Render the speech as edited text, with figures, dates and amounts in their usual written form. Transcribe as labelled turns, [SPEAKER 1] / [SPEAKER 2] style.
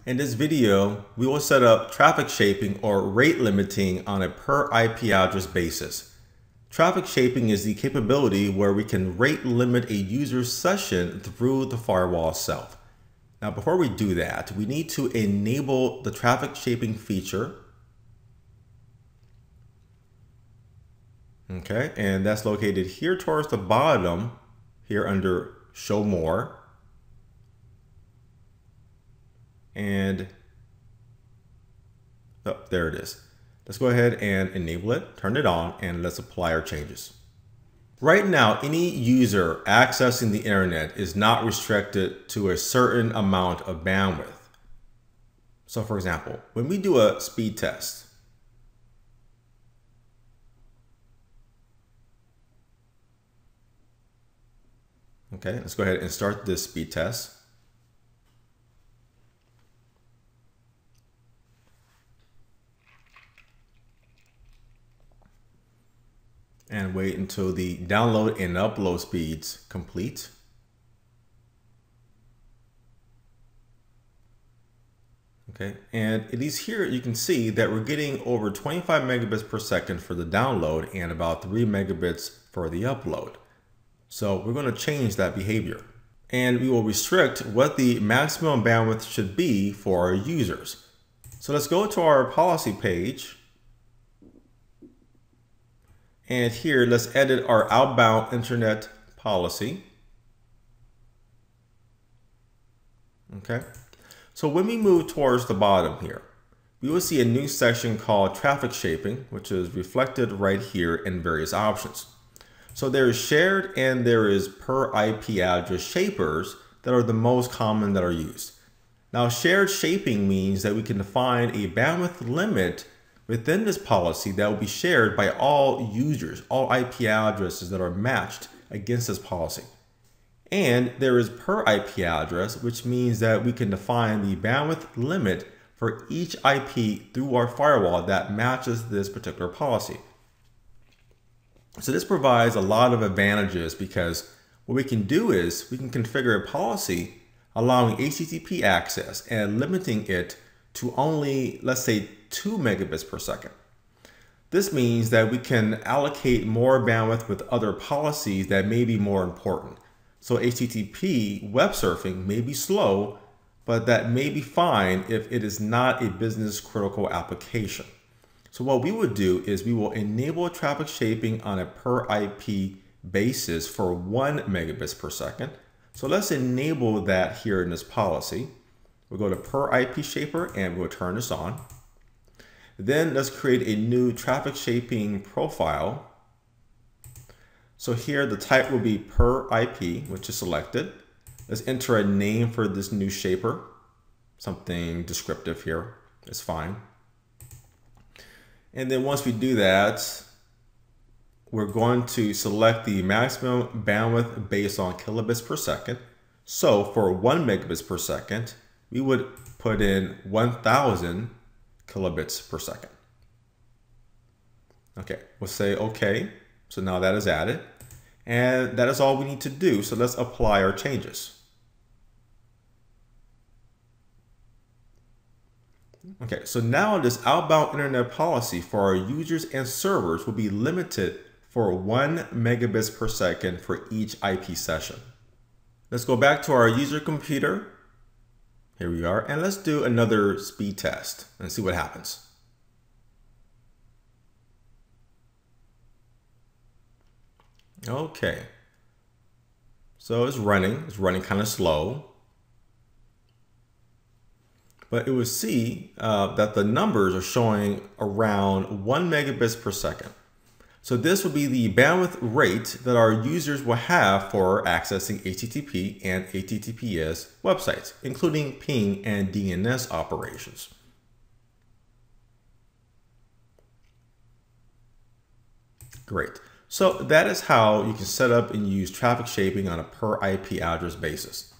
[SPEAKER 1] In this video, we will set up traffic shaping or rate limiting on a per IP address basis. Traffic shaping is the capability where we can rate limit a user's session through the firewall itself. Now, before we do that, we need to enable the traffic shaping feature. Okay, and that's located here towards the bottom, here under Show More. And oh, there it is. Let's go ahead and enable it, turn it on, and let's apply our changes. Right now, any user accessing the internet is not restricted to a certain amount of bandwidth. So for example, when we do a speed test, okay, let's go ahead and start this speed test. And wait until the download and upload speeds complete. Okay, and at least here you can see that we're getting over 25 megabits per second for the download and about 3 megabits for the upload. So we're going to change that behavior. And we will restrict what the maximum bandwidth should be for our users. So let's go to our policy page. And here, let's edit our outbound internet policy. Okay. So when we move towards the bottom here, we will see a new section called traffic shaping, which is reflected right here in various options. So there is shared and there is per IP address shapers that are the most common that are used. Now, shared shaping means that we can define a bandwidth limit within this policy that will be shared by all users, all IP addresses that are matched against this policy. And there is per IP address, which means that we can define the bandwidth limit for each IP through our firewall that matches this particular policy. So this provides a lot of advantages because what we can do is we can configure a policy allowing HTTP access and limiting it to only, let's say, 2 megabits per second. This means that we can allocate more bandwidth with other policies that may be more important. So HTTP web surfing may be slow, but that may be fine if it is not a business critical application. So what we would do is we will enable traffic shaping on a per IP basis for 1 megabits per second. So let's enable that here in this policy. We'll go to per IP shaper and we'll turn this on. Then let's create a new traffic shaping profile. So here the type will be per IP, which is selected. Let's enter a name for this new shaper. Something descriptive here is fine. And then once we do that, we're going to select the maximum bandwidth based on kilobits per second. So for 1 megabits per second, we would put in 1000 kilobits per second. Okay, we'll say okay. So now that is added. And that is all we need to do. So let's apply our changes. Okay, so now this outbound internet policy for our users and servers will be limited for 1 megabits per second for each IP session. Let's go back to our user computer. Here we are, and let's do another speed test and see what happens. Okay, so it's running kind of slow, but it will see that the numbers are showing around 1 megabits per second. So this will be the bandwidth rate that our users will have for accessing HTTP and HTTPS websites, including ping and DNS operations. Great. So that is how you can set up and use traffic shaping on a per IP address basis.